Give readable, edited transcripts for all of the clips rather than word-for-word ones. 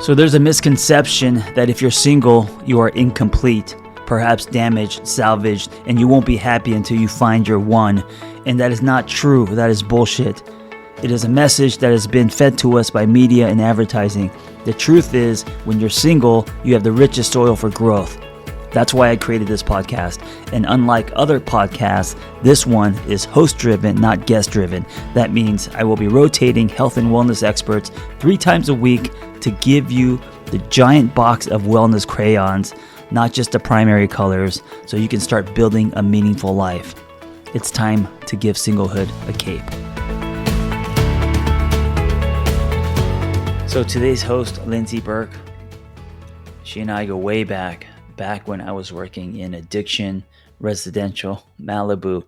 So there's a misconception that if you're single, you are incomplete, perhaps damaged, salvaged, and you won't be happy until you find your one. And that is not true. That is bullshit. It is a message that has been fed to us by media and advertising. The truth is, when you're single, you have the richest soil for growth. That's why I created this podcast. And unlike other podcasts, this one is host-driven, not guest-driven. That means I will be rotating health and wellness experts 3 times a week to give you the giant box of wellness crayons, not just the primary colors, so you can start building a meaningful life. It's time to give singlehood a cape. So today's host, Lindsay Burke, she and I go way back when I was working in addiction, residential, Malibu,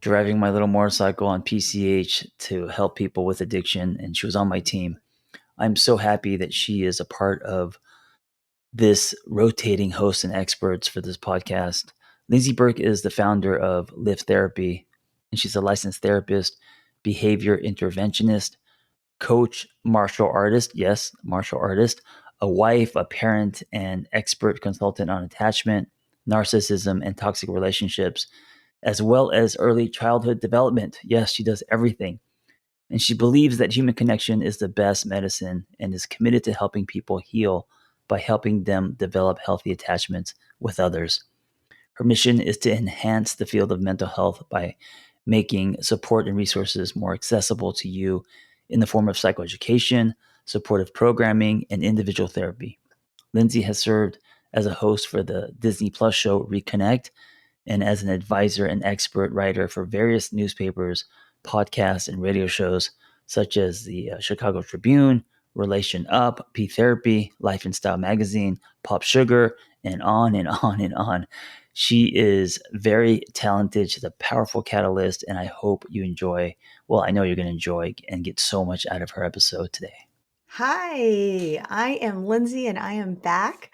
driving my little motorcycle on PCH to help people with addiction, and she was on my team. I'm so happy that she is a part of this rotating hosts and experts for this podcast. Lindsay Burke is the founder of Lift Therapy, and she's a licensed therapist, behavior interventionist, coach, martial artist, yes, martial artist, a wife, a parent, and expert consultant on attachment, narcissism, and toxic relationships, as well as early childhood development. Yes, she does everything. And she believes that human connection is the best medicine and is committed to helping people heal by helping them develop healthy attachments with others. Her mission is to enhance the field of mental health by making support and resources more accessible to you in the form of psychoeducation, supportive programming, and individual therapy. Lindsay has served as a host for the Disney Plus show Reconnect and as an advisor and expert writer for various newspapers, podcasts, and radio shows such as the Chicago Tribune, Relation Up, P Therapy, Life and Style Magazine, Pop Sugar, and on and on and on. She is very talented. She's a powerful catalyst, and I hope you enjoy. Well, I know you're going to enjoy and get so much out of her episode today. Hi, I am Lindsay and I am back.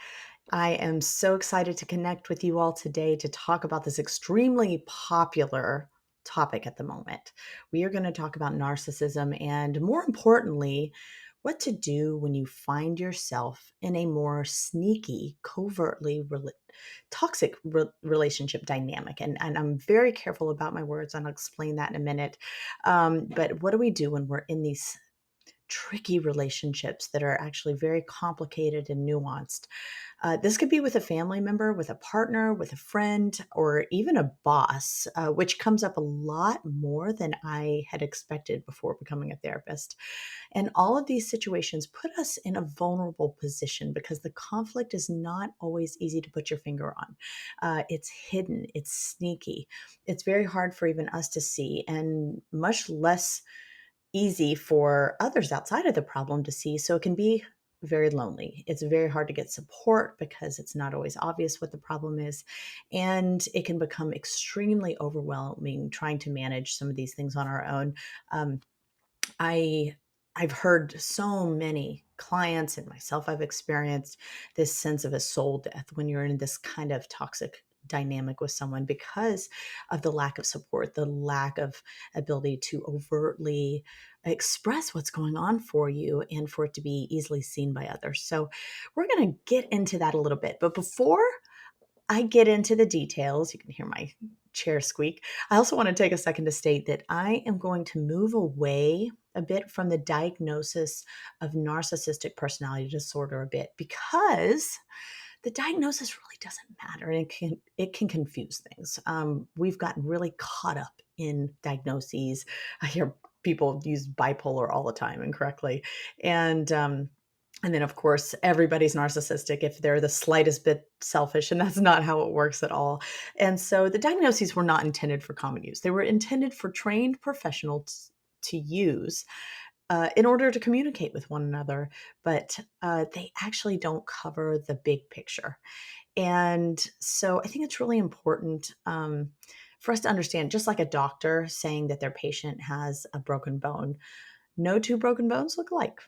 I am so excited to connect with you all today to talk about this extremely popular topic at the moment. We are going to talk about narcissism and, more importantly, what to do when you find yourself in a more sneaky, covertly toxic relationship dynamic. And I'm very careful about my words, and I'll explain that in a minute. But what do we do when we're in these tricky relationships that are actually very complicated and nuanced? This could be with a family member, with a partner, with a friend, or even a boss, which comes up a lot more than I had expected before becoming a therapist. And all of these situations put us in a vulnerable position because the conflict is not always easy to put your finger on. It's hidden, it's sneaky, it's very hard for even us to see, and much less easy for others outside of the problem to see. So it can be very lonely. It's very hard to get support because it's not always obvious what the problem is. And it can become extremely overwhelming trying to manage some of these things on our own. Um, I I've heard so many clients and myself, I've experienced this sense of a soul death when you're in this kind of toxic dynamic with someone because of the lack of support, the lack of ability to overtly express what's going on for you and for it to be easily seen by others. So we're going to get into that a little bit. But before I get into the details, you can hear my chair squeak. I also want to take a second to state that I am going to move away a bit from the diagnosis of narcissistic personality disorder a bit because the diagnosis really doesn't matter, and it can confuse things. We've gotten really caught up in diagnoses. I hear people use bipolar all the time incorrectly, and then, of course, everybody's narcissistic if they're the slightest bit selfish, and that's not how it works at all. And so the diagnoses were not intended for common use. They were intended for trained professionals to use in order to communicate with one another, but they actually don't cover the big picture. And so I think it's really important for us to understand, just like a doctor saying that their patient has a broken bone, no two broken bones look alike.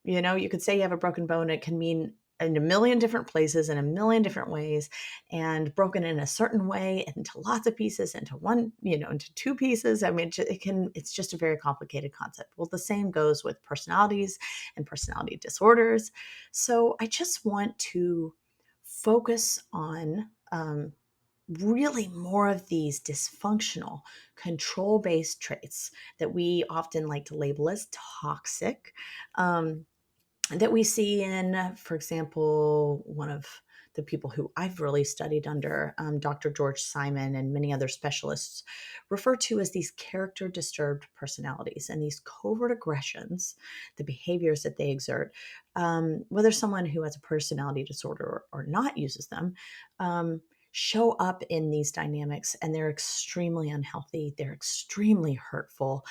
You know, you could say you have a broken bone. It can mean in a million different places in a million different ways, and broken in a certain way into lots of pieces, into one, into two pieces. I mean, it's just a very complicated concept. Well, the same goes with personalities and personality disorders. So I just want to focus on really more of these dysfunctional, control based traits that we often like to label as toxic. That we see in, for example, one of the people who I've really studied under, Dr. George Simon and many other specialists, refer to as these character disturbed personalities and these covert aggressions, the behaviors that they exert, whether someone who has a personality disorder or not uses them. Show up in these dynamics, and they're extremely unhealthy. They're extremely hurtful.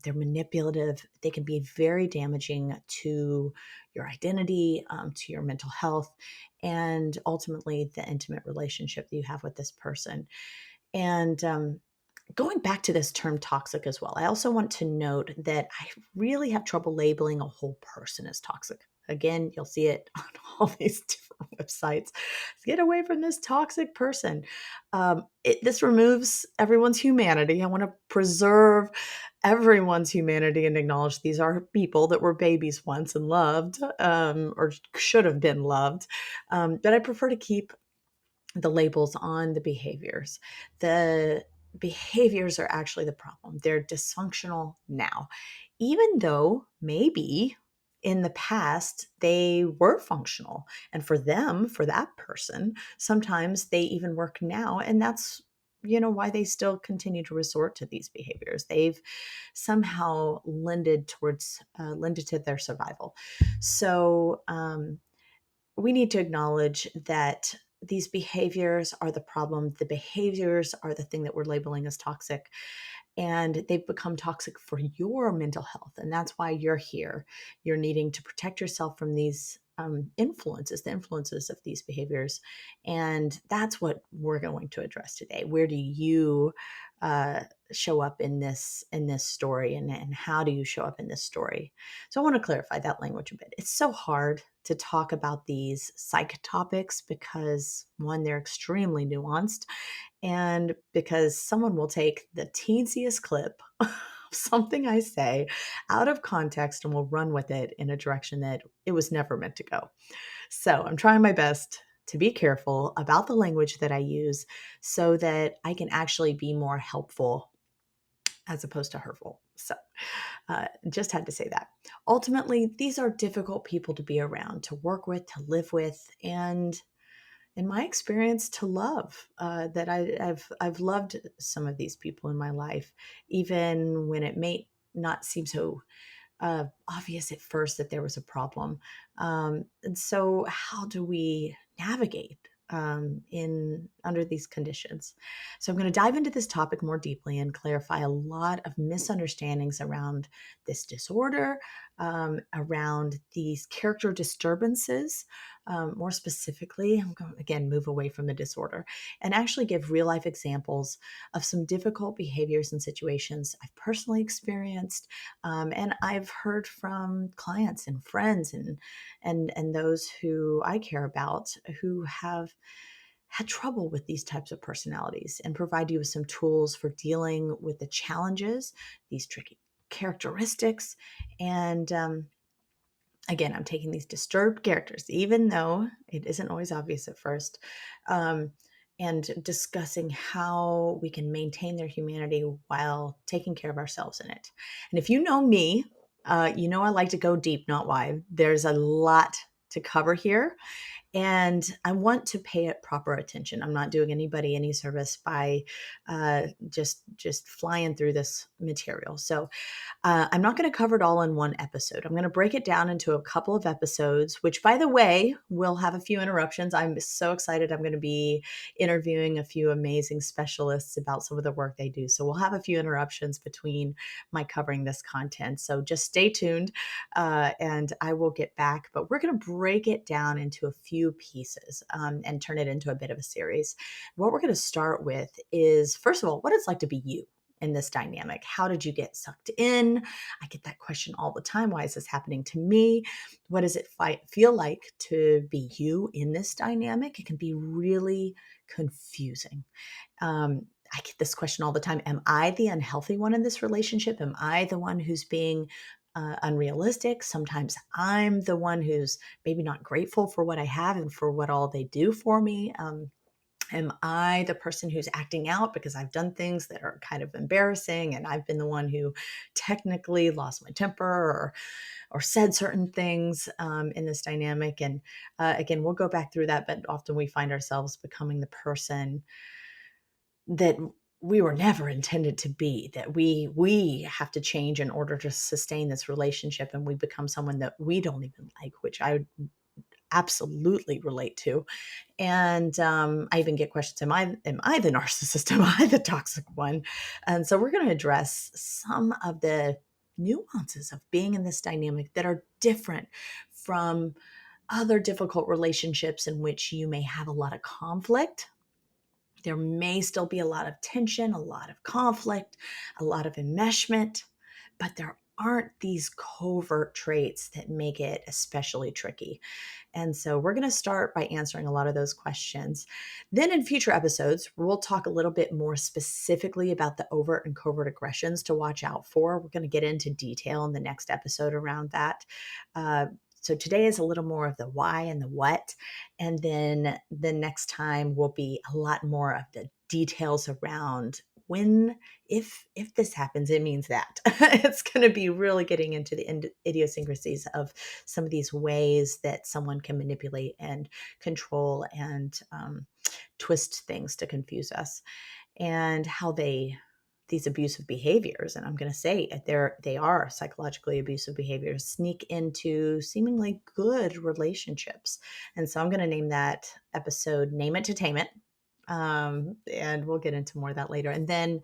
They're manipulative. They can be very damaging to your identity, to your mental health, and ultimately the intimate relationship that you have with this person. And going back to this term toxic as well, I also want to note that I really have trouble labeling a whole person as toxic. Again, you'll see it on all these different websites. Get away from this toxic person. This removes everyone's humanity. I want to preserve everyone's humanity and acknowledge these are people that were babies once and loved, or should have been loved. But I prefer to keep the labels on the behaviors. The behaviors are actually the problem. They're dysfunctional now, even though maybe in the past they were functional. And for them, for that person, sometimes they even work now. And that's why they still continue to resort to these behaviors. They've somehow lended to their survival. So we need to acknowledge that these behaviors are the problem. The behaviors are the thing that we're labeling as toxic, and they've become toxic for your mental health. And that's why you're here. You're needing to protect yourself from these influences, the influences of these behaviors. And that's what we're going to address today. Where do you show up in this story, and how do you show up in this story? So I want to clarify that language a bit. It's so hard to talk about these psych topics because, one, they're extremely nuanced, and because someone will take the teensiest clip of something I say out of context and will run with it in a direction that it was never meant to go. So I'm trying my best to be careful about the language that I use so that I can actually be more helpful as opposed to hurtful. So just had to say that. Ultimately, these are difficult people to be around, to work with, to live with, and in my experience, to love. That I've loved some of these people in my life, even when it may not seem so obvious at first that there was a problem. And so, how do we navigate in under these conditions? So, I'm going to dive into this topic more deeply and clarify a lot of misunderstandings around this disorder, around these character disturbances. More specifically, I'm going to again move away from the disorder and actually give real life examples of some difficult behaviors and situations I've personally experienced, and I've heard from clients and friends and those who I care about who have had trouble with these types of personalities, and provide you with some tools for dealing with the challenges, these tricky characteristics. And again, I'm taking these disturbed characters, even though it isn't always obvious at first, um, and discussing how we can maintain their humanity while taking care of ourselves in it. And if you know me, I like to go deep, not wide. There's a lot to cover here, and I want to pay it proper attention. I'm not doing anybody any service by just flying through this material. So I'm not going to cover it all in one episode. I'm going to break it down into a couple of episodes, which, by the way, will have a few interruptions. I'm so excited. I'm going to be interviewing a few amazing specialists about some of the work they do. So we'll have a few interruptions between my covering this content. So just stay tuned, and I will get back. But we're going to break it down into a few pieces, and turn it into a bit of a series. What we're going to start with is, first of all, what it's like to be you. in this dynamic? How did you get sucked in? I get that question all the time. Why is this happening to me? What does it feel like to be you in this dynamic? It can be really confusing. I get this question all the time. Am I the unhealthy one in this relationship? Am I the one who's being unrealistic? Sometimes I'm the one who's maybe not grateful for what I have and for what all they do for me. Am I the person who's acting out because I've done things that are kind of embarrassing and I've been the one who technically lost my temper or said certain things in this dynamic? And again, we'll go back through that, but often we find ourselves becoming the person that we were never intended to be, that we have to change in order to sustain this relationship, and we become someone that we don't even like, which I absolutely relate to. And I even get questions, am I the narcissist? Am I the toxic one? And so we're going to address some of the nuances of being in this dynamic that are different from other difficult relationships in which you may have a lot of conflict. There may still be a lot of tension, a lot of conflict, a lot of enmeshment, but there aren't these covert traits that make it especially tricky. And so we're going to start by answering a lot of those questions. Then in future episodes, we'll talk a little bit more specifically about the overt and covert aggressions to watch out for. We're going to get into detail in the next episode around that. So today is a little more of the why and the what. And then the next time will be a lot more of the details around when, if this happens, it means that. It's going to be really getting into the idiosyncrasies of some of these ways that someone can manipulate and control and twist things to confuse us, and how these abusive behaviors, and I'm going to say they are psychologically abusive behaviors, sneak into seemingly good relationships. And so I'm going to name that episode "Name It to Tame It," and we'll get into more of that later. And then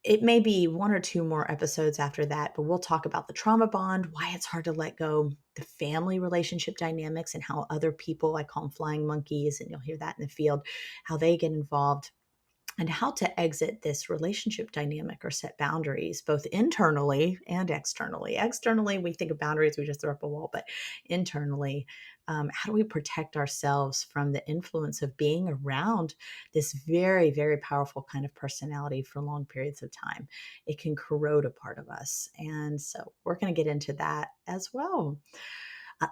it may be one or two more episodes after that, but we'll talk about the trauma bond, why it's hard to let go, the family relationship dynamics, and how other people, I call them flying monkeys, and you'll hear that in the field, how they get involved, and how to exit this relationship dynamic or set boundaries, both internally and externally. Externally, we think of boundaries, we just throw up a wall, but internally, how do we protect ourselves from the influence of being around this very, very powerful kind of personality for long periods of time? It can corrode a part of us. And so we're going to get into that as well.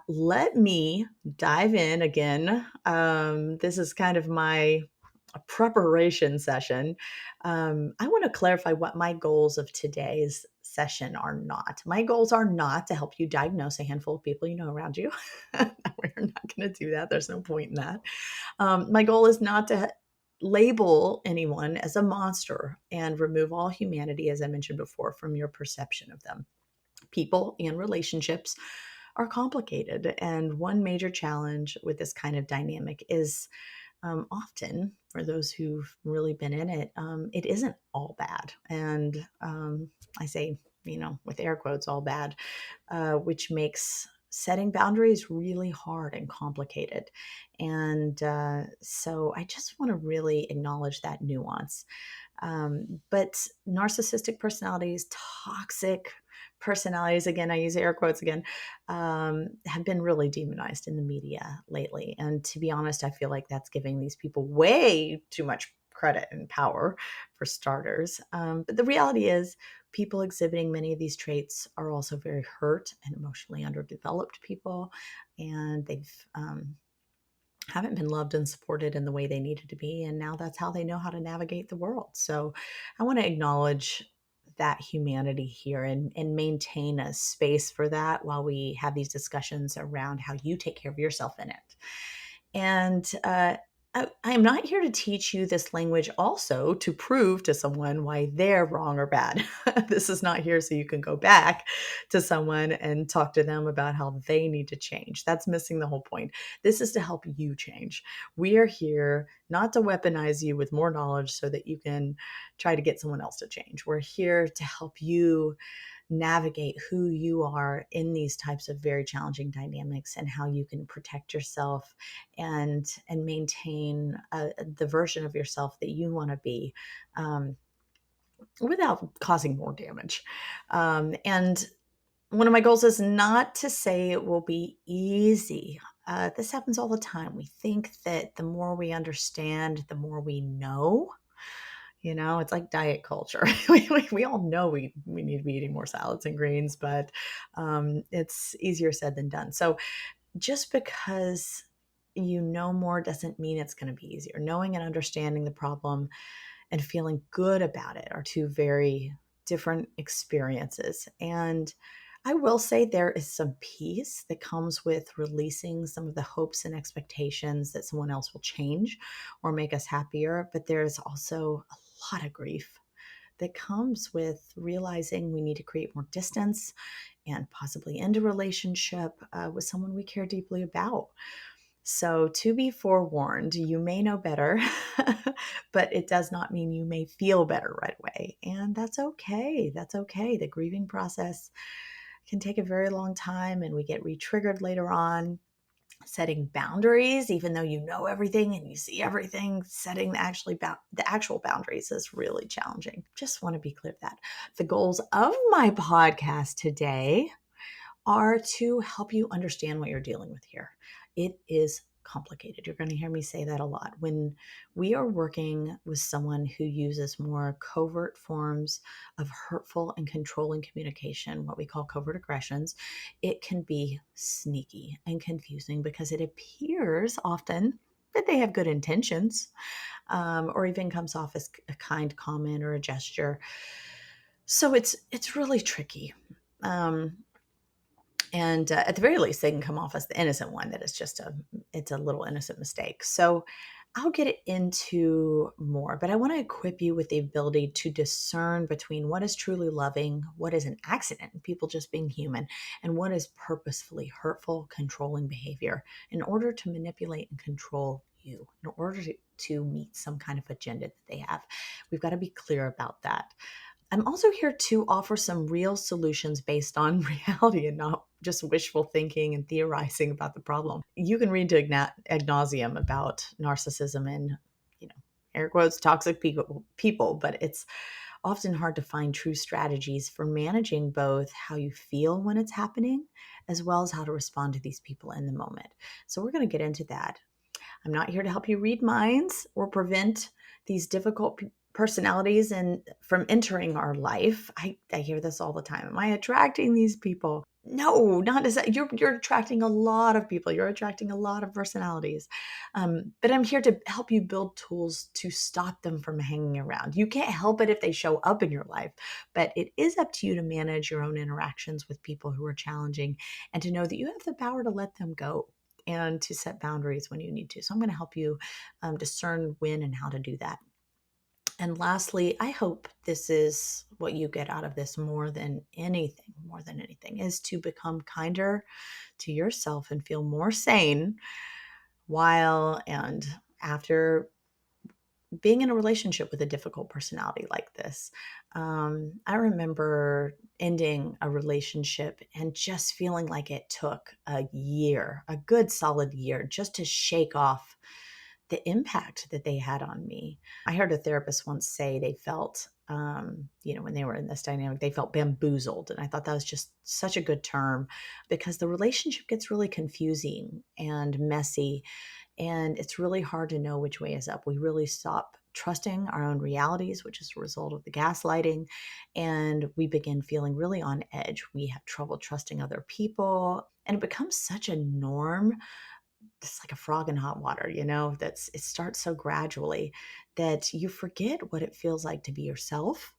Let me dive in again. This is kind of my preparation session. I want to clarify what my goals of today's session are not. My goals are not to help you diagnose a handful of people you know around you. We're not going to do that. There's no point in that. My goal is not to label anyone as a monster and remove all humanity, as I mentioned before, from your perception of them. People and relationships are complicated. And one major challenge with this kind of dynamic is often, for those who've really been in it, it isn't all bad. And I say, with air quotes, all bad, which makes setting boundaries really hard and complicated. And so I just want to really acknowledge that nuance. But narcissistic personalities, toxic personalities, again, I use air quotes again, have been really demonized in the media lately. And to be honest, I feel like that's giving these people way too much credit and power, for starters. But the reality is, people exhibiting many of these traits are also very hurt and emotionally underdeveloped people, and they've haven't been loved and supported in the way they needed to be. And now that's how they know how to navigate the world. So I want to acknowledge that humanity here, and maintain a space for that while we have these discussions around how you take care of yourself in it. And I am not here to teach you this language also to prove to someone why they're wrong or bad. This is not here so you can go back to someone and talk to them about how they need to change. That's missing the whole point. This is to help you change. We are here not to weaponize you with more knowledge so that you can try to get someone else to change. We're here to help you navigate who you are in these types of very challenging dynamics, and how you can protect yourself and maintain the version of yourself that you want to be, without causing more damage. And one of my goals is not to say it will be easy. This happens all the time. We think that the more we understand, the more we know. It's like diet culture. We all know we need to be eating more salads and greens, but it's easier said than done. So just because you know more doesn't mean it's going to be easier. Knowing and understanding the problem and feeling good about it are two very different experiences. And I will say there is some peace that comes with releasing some of the hopes and expectations that someone else will change or make us happier. But there is also a lot of grief that comes with realizing we need to create more distance and possibly end a relationship with someone we care deeply about. So, to be forewarned, you may know better, but it does not mean you may feel better right away. And that's okay. That's okay. The grieving process can take a very long time and we get re triggered later on. Setting boundaries, even though you know everything and you see everything, setting the actual boundaries is really challenging. Just want to be clear that the goals of my podcast today are to help you understand what you're dealing with here. It is complicated. You're going to hear me say that a lot. When we are working with someone who uses more covert forms of hurtful and controlling communication, what we call covert aggressions, it can be sneaky and confusing because it appears often that they have good intentions, or even comes off as a kind comment or a gesture. So it's really tricky. Um, and at the very least they can come off as the innocent one, that it's a little innocent mistake. So I'll get it into more, but I want to equip you with the ability to discern between what is truly loving, what is an accident, people just being human, and what is purposefully hurtful, controlling behavior in order to manipulate and control you, in order to meet some kind of agenda that they have. We've got to be clear about that. I'm also here to offer some real solutions based on reality and not just wishful thinking and theorizing about the problem. You can read to ad nauseum about narcissism and, you know, air quotes, toxic people, but it's often hard to find true strategies for managing both how you feel when it's happening, as well as how to respond to these people in the moment. So we're going to get into that. I'm not here to help you read minds or prevent these difficult personalities and from entering our life. I hear this all the time. Am I attracting these people? No, not as you're attracting a lot of people. You're attracting a lot of personalities. But I'm here to help you build tools to stop them from hanging around. You can't help it if they show up in your life, but it is up to you to manage your own interactions with people who are challenging and to know that you have the power to let them go and to set boundaries when you need to. So I'm going to help you discern when and how to do that. And lastly, I hope this is what you get out of this more than anything, is to become kinder to yourself and feel more sane while and after being in a relationship with a difficult personality like this. I remember ending a relationship and just feeling like it took a year, a good solid year, just to shake off the impact that they had on me. I heard a therapist once say they felt, when they were in this dynamic, they felt bamboozled. And I thought that was just such a good term because the relationship gets really confusing and messy. And it's really hard to know which way is up. We really stop trusting our own realities, which is a result of the gaslighting. And we begin feeling really on edge. We have trouble trusting other people. And it becomes such a norm. It's like a frog in hot water, it starts so gradually that you forget what it feels like to be yourself.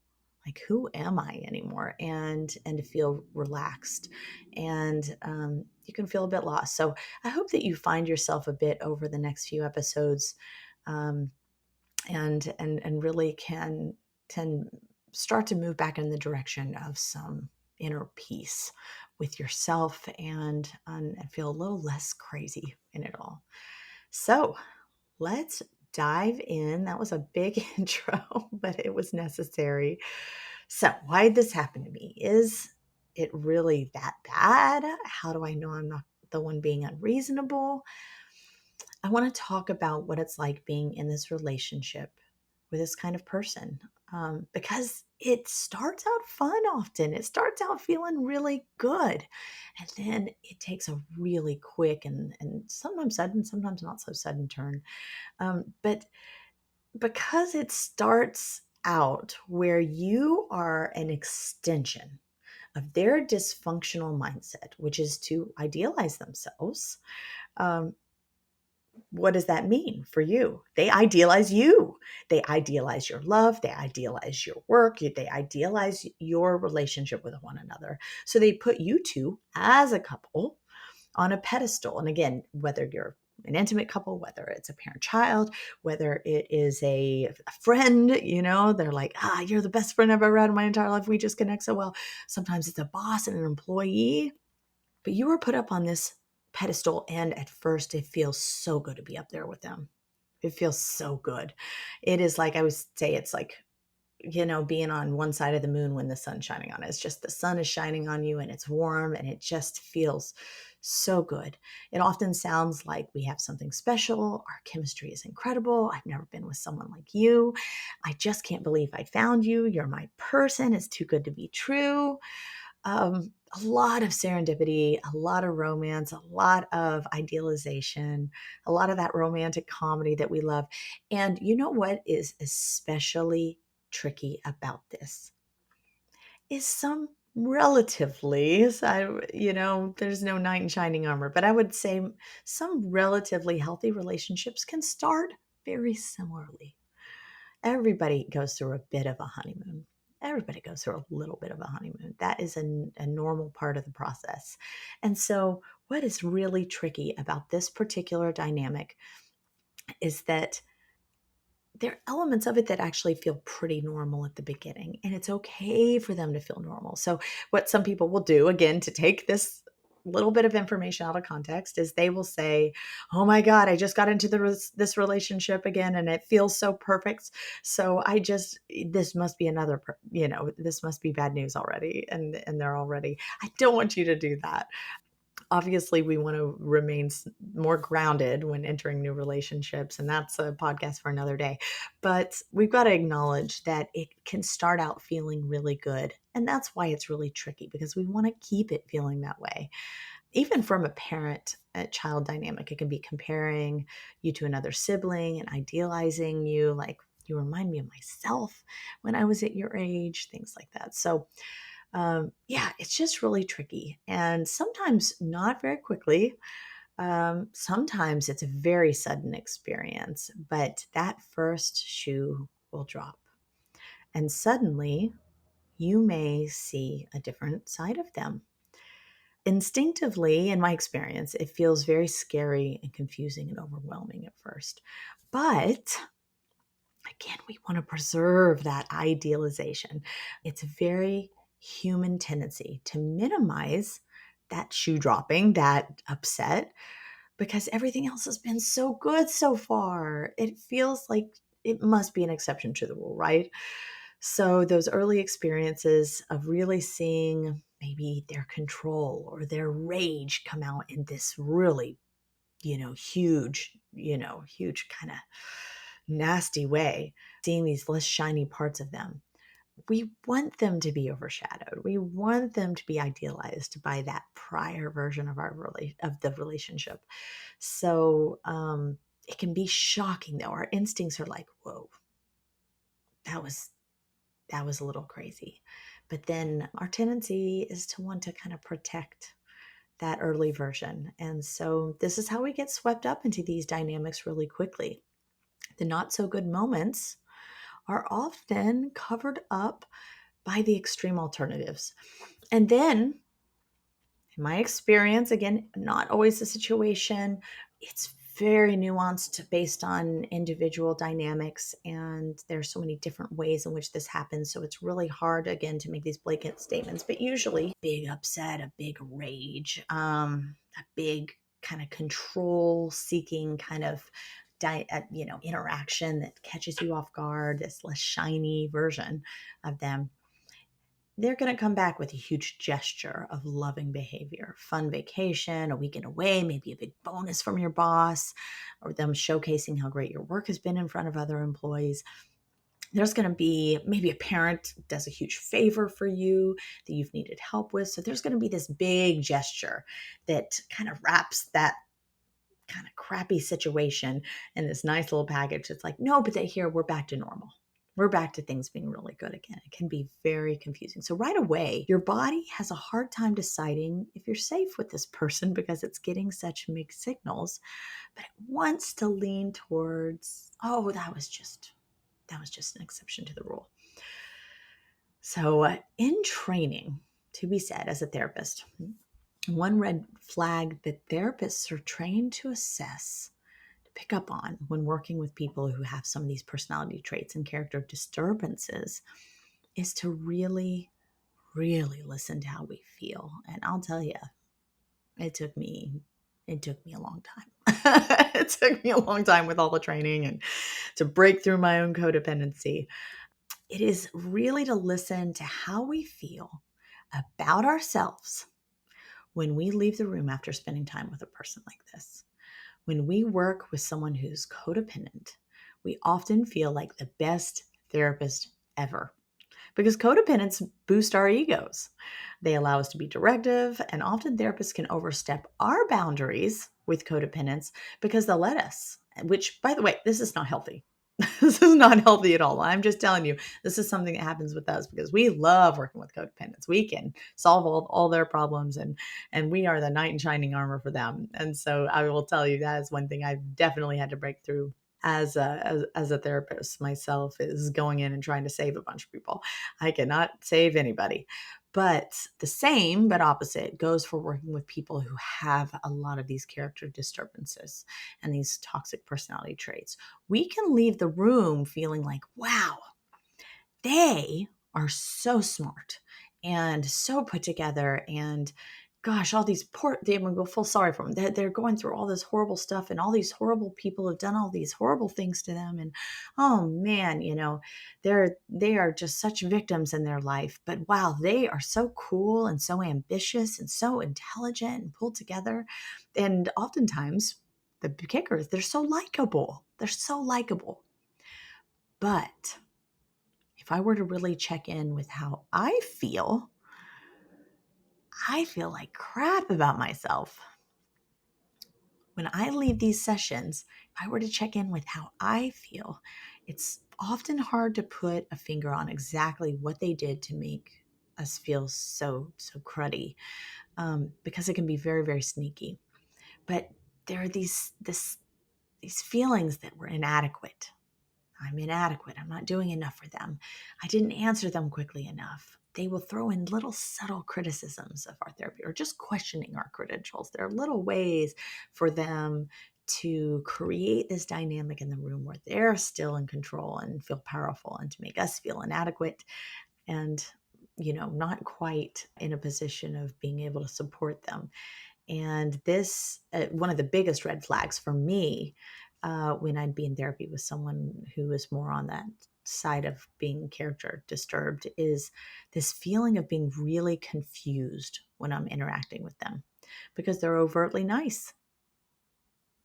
Like, who am I anymore? And to feel relaxed. And you can feel a bit lost. So I hope that you find yourself a bit over the next few episodes, um, and really can start to move back in the direction of some inner peace with yourself and feel a little less crazy in it all. So let's dive in. That was a big intro, but it was necessary. So, why did this happen to me? Is it really that bad? How do I know I'm not the one being unreasonable? I want to talk about what it's like being in this relationship with this kind of person, because it starts out fun often. It starts out feeling really good. And then it takes a really quick and sometimes sudden, sometimes not so sudden turn. But because it starts out where you are an extension of their dysfunctional mindset, which is to idealize themselves, um, what does that mean for you? They idealize you. They idealize your love. They idealize your work. They idealize your relationship with one another. So they put you two as a couple on a pedestal. And again, whether you're an intimate couple, whether it's a parent child, whether it is a friend, they're like, you're the best friend I've ever had in my entire life. We just connect so well. Sometimes it's a boss and an employee, but you were put up on this pedestal. And at first, it feels so good to be up there with them. It feels so good. It is like, I would say, it's like, being on one side of the moon when the sun's shining on it. It's just the sun is shining on you and it's warm and it just feels so good. It often sounds like we have something special. Our chemistry is incredible. I've never been with someone like you. I just can't believe I found you. You're my person. It's too good to be true. A lot of serendipity, a lot of romance, a lot of idealization, a lot of that romantic comedy that we love. And you know what is especially tricky about this is some relatively, there's no knight in shining armor, but I would say some relatively healthy relationships can start very similarly. Everybody goes through a bit of a honeymoon. Everybody goes through a little bit of a honeymoon. That is a normal part of the process. And so, what is really tricky about this particular dynamic is that there are elements of it that actually feel pretty normal at the beginning, and it's okay for them to feel normal. So, what some people will do, again, to take this little bit of information out of context, is they will say, "Oh my God, I just got into this relationship again, and it feels so perfect. So this must be this must be bad news already." And they're already, I don't want you to do that. Obviously, we want to remain more grounded when entering new relationships, and that's a podcast for another day. But we've got to acknowledge that it can start out feeling really good, and that's why it's really tricky, because we want to keep it feeling that way. Even from a parent child dynamic, it can be comparing you to another sibling and idealizing you, like, you remind me of myself when I was at your age, things like that. So yeah, it's just really tricky, and sometimes not very quickly. Sometimes it's a very sudden experience, but that first shoe will drop, and suddenly you may see a different side of them. Instinctively, in my experience, it feels very scary and confusing and overwhelming at first. But again, we want to preserve that idealization. It's a very human tendency to minimize that shoe dropping, that upset, because everything else has been so good so far. It feels like it must be an exception to the rule, right? So, those early experiences of really seeing maybe their control or their rage come out in this really, huge kind of nasty way, seeing these less shiny parts of them. We want them to be overshadowed. We want them to be idealized by that prior version of of the relationship. So it can be shocking, though. Our instincts are like, "Whoa, that was a little crazy." But then our tendency is to want to kind of protect that early version. And so this is how we get swept up into these dynamics really quickly. The not so good moments are often covered up by the extreme alternatives. And then, in my experience, again, not always the situation, it's very nuanced based on individual dynamics. And there's so many different ways in which this happens. So it's really hard, again, to make these blanket statements. But usually, big upset, a big rage, a big kind of control seeking kind of interaction that catches you off guard, this less shiny version of them, they're going to come back with a huge gesture of loving behavior, fun vacation, a weekend away, maybe a big bonus from your boss, or them showcasing how great your work has been in front of other employees. There's going to be maybe a parent does a huge favor for you that you've needed help with. So there's going to be this big gesture that kind of wraps that kind of crappy situation in this nice little package. It's like, no, but here we're back to normal. We're back to things being really good again. It can be very confusing. So right away, your body has a hard time deciding if you're safe with this person because it's getting such mixed signals, but it wants to lean towards, oh, that was just an exception to the rule. So in training, to be said as a therapist, one red flag that therapists are trained to assess, to pick up on when working with people who have some of these personality traits and character disturbances is to really, really listen to how we feel. And I'll tell you, it took me a long time. It took me a long time with all the training and to break through my own codependency. It is really to listen to how we feel about ourselves when we leave the room after spending time with a person like this. When we work with someone who's codependent, we often feel like the best therapist ever because codependents boost our egos. They allow us to be directive, and often therapists can overstep our boundaries with codependence because they'll let us, which, by the way, this is not healthy. This is not healthy at all. I'm just telling you, this is something that happens with us because we love working with codependents. We can solve all their problems and we are the knight in shining armor for them. And so I will tell you that is one thing I've definitely had to break through as a therapist myself, is going in and trying to save a bunch of people. I cannot save anybody. But the same but opposite goes for working with people who have a lot of these character disturbances and these toxic personality traits. We can leave the room feeling like, wow, they are so smart and so put together, and gosh, all these poor, they will feel sorry for them. They're going through all this horrible stuff, and all these horrible people have done all these horrible things to them. And oh man, they are just such victims in their life. But wow, they are so cool and so ambitious and so intelligent and pulled together. And oftentimes, the kicker is they're so likable. They're so likable. But if I were to really check in with how I feel like crap about myself. When I leave these sessions, if I were to check in with how I feel, it's often hard to put a finger on exactly what they did to make us feel so cruddy, because it can be very, very sneaky. But there are these feelings that we're inadequate. I'm inadequate. I'm not doing enough for them. I didn't answer them quickly enough. They will throw in little subtle criticisms of our therapy or just questioning our credentials. There are little ways for them to create this dynamic in the room where they're still in control and feel powerful, and to make us feel inadequate and, not quite in a position of being able to support them. And this, one of the biggest red flags for me, when I'd be in therapy with someone who is more on that side of being character disturbed, is this feeling of being really confused when I'm interacting with them because they're overtly nice.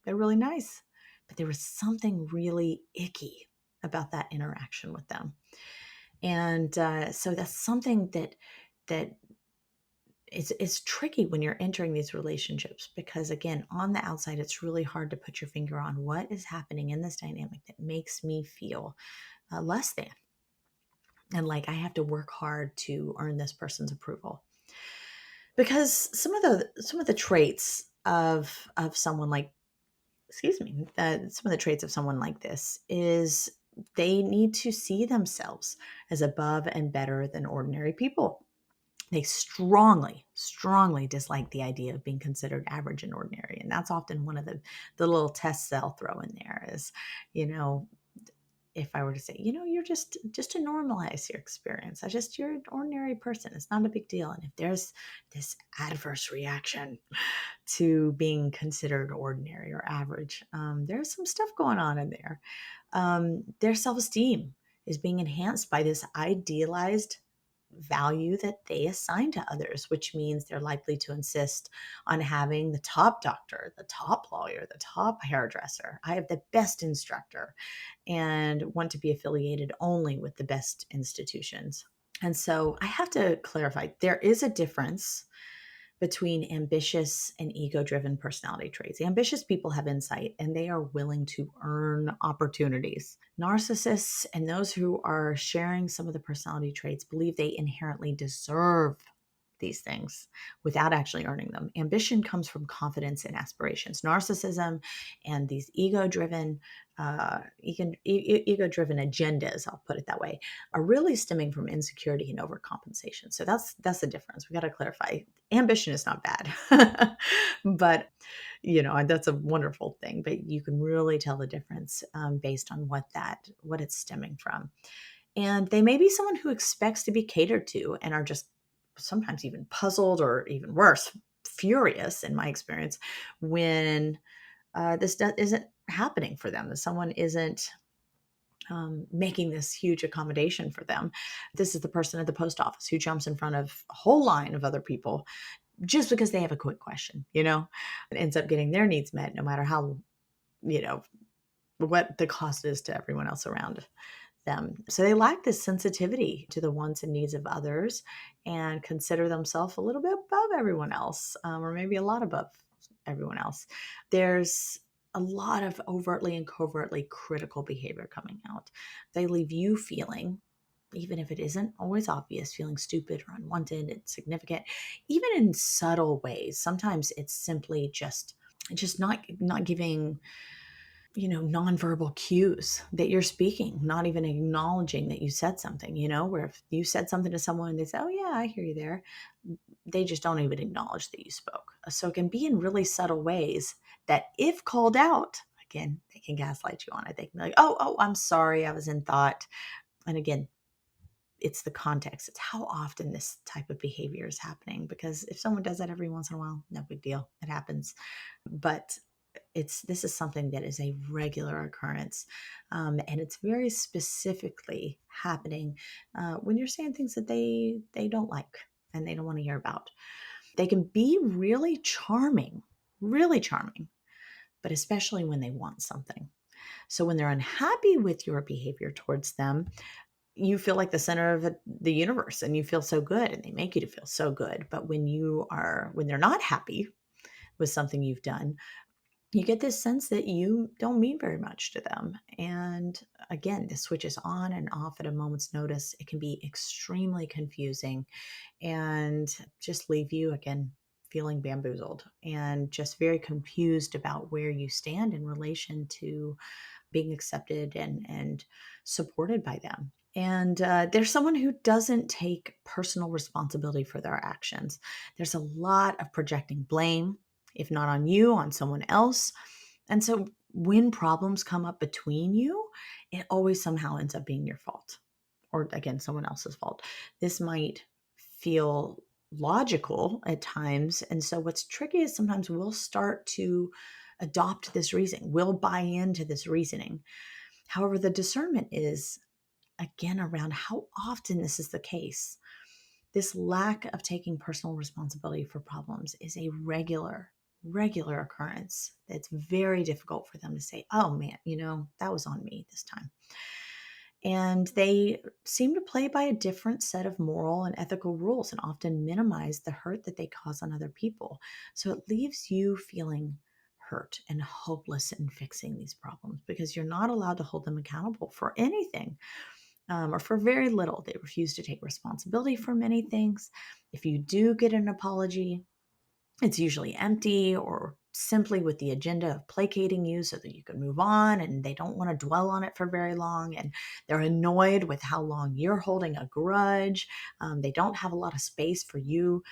They're really nice, but there was something really icky about that interaction with them. And so that's something that it's tricky when you're entering these relationships, because again, on the outside, it's really hard to put your finger on what is happening in this dynamic that makes me feel less than, and like I have to work hard to earn this person's approval. Because some of the traits of someone like, excuse me, some of the traits of someone like this is they need to see themselves as above and better than ordinary people. They strongly, strongly dislike the idea of being considered average and ordinary. And that's often one of the little tests they'll throw in there is, you know, if I were to say, you're just to normalize your experience, you're an ordinary person. It's not a big deal. And if there's this adverse reaction to being considered ordinary or average, there's some stuff going on in there. Their self-esteem is being enhanced by this idealized value that they assign to others, which means they're likely to insist on having the top doctor, the top lawyer, the top hairdresser. I have the best instructor, and want to be affiliated only with the best institutions. And so I have to clarify, there is a difference between ambitious and ego driven personality traits. Ambitious people have insight and they are willing to earn opportunities. Narcissists and those who are sharing some of the personality traits believe they inherently deserve these things without actually earning them. Ambition comes from confidence and aspirations. Narcissism and these ego-driven agendas, I'll put it that way, are really stemming from insecurity and overcompensation. So that's the difference. We got to clarify. Ambition is not bad, but that's a wonderful thing. But you can really tell the difference based on what it's stemming from. And they may be someone who expects to be catered to and are just sometimes even puzzled or even worse, furious in my experience when isn't happening for them, that someone isn't making this huge accommodation for them. This is the person at the post office who jumps in front of a whole line of other people just because they have a quick question, it ends up getting their needs met no matter how, what the cost is to everyone else around them. So they lack this sensitivity to the wants and needs of others and consider themselves a little bit above everyone else, or maybe a lot above everyone else. There's a lot of overtly and covertly critical behavior coming out. They leave you feeling, even if it isn't always obvious, feeling stupid or unwanted, insignificant, even in subtle ways. Sometimes it's simply just not giving nonverbal cues that you're speaking, not even acknowledging that you said something, where if you said something to someone and they say, oh, yeah, I hear you there, they just don't even acknowledge that you spoke. So it can be in really subtle ways that, if called out, again, they can gaslight you on it. They can be like, oh, I'm sorry, I was in thought. And again, it's the context. It's how often this type of behavior is happening. Because if someone does that every once in a while, no big deal. It happens. But this is something that is a regular occurrence, and it's very specifically happening when you're saying things that they don't like and they don't want to hear about. They can be really charming, but especially when they want something. So when they're unhappy with your behavior towards them, you feel like the center of the universe and you feel so good, and they make you to feel so good. But when they're not happy with something you've done, you get this sense that you don't mean very much to them. And again, this switches on and off at a moment's notice. It can be extremely confusing and just leave you, again, feeling bamboozled and just very confused about where you stand in relation to being accepted and supported by them. And there's someone who doesn't take personal responsibility for their actions. There's a lot of projecting blame, if not on you, on someone else. And so when problems come up between you, it always somehow ends up being your fault, or again, someone else's fault. This might feel logical at times. And so what's tricky is sometimes we'll start to adopt this reasoning. We'll buy into this reasoning. However, the discernment is, again, around how often this is the case. This lack of taking personal responsibility for problems is a regular occurrence. It's very difficult for them to say, oh man, that was on me this time. And they seem to play by a different set of moral and ethical rules and often minimize the hurt that they cause on other people. So it leaves you feeling hurt and hopeless in fixing these problems because you're not allowed to hold them accountable for anything. Or for very little. They refuse to take responsibility for many things. If you do get an apology, it's usually empty or simply with the agenda of placating you so that you can move on, and they don't want to dwell on it for very long, and they're annoyed with how long you're holding a grudge. They don't have a lot of space for you